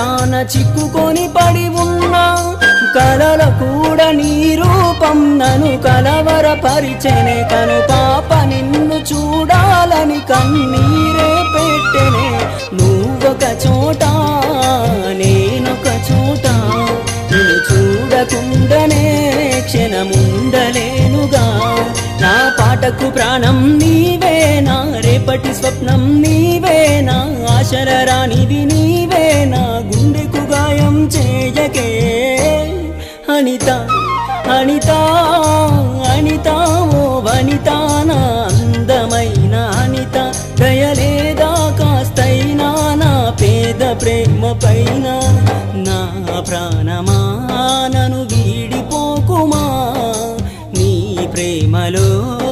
కష్టాన చిక్కుకొని పడి ఉన్నా కలల కూడా నీ రూపం నన్ను కలవరపరిచెనే కను పాప నిన్ను చూడాలని కన్నీరే పెట్టెనే నువ్వొక చోట నేనొక చోట నిన్ను చూడకుండానే క్షణముండలేనుగా నా పాటకు ప్రాణం నీవేనా రేపటి స్వప్నం నీవేనా ఆశల రానిది నీవేనా గుండెకు గాయం చేయకే అనిత అనిత అనిత ఓ వనిత నా అందమైన అనిత దయలేదా కాస్తైనా నా పేద ప్రేమ పైన నా ప్రాణమా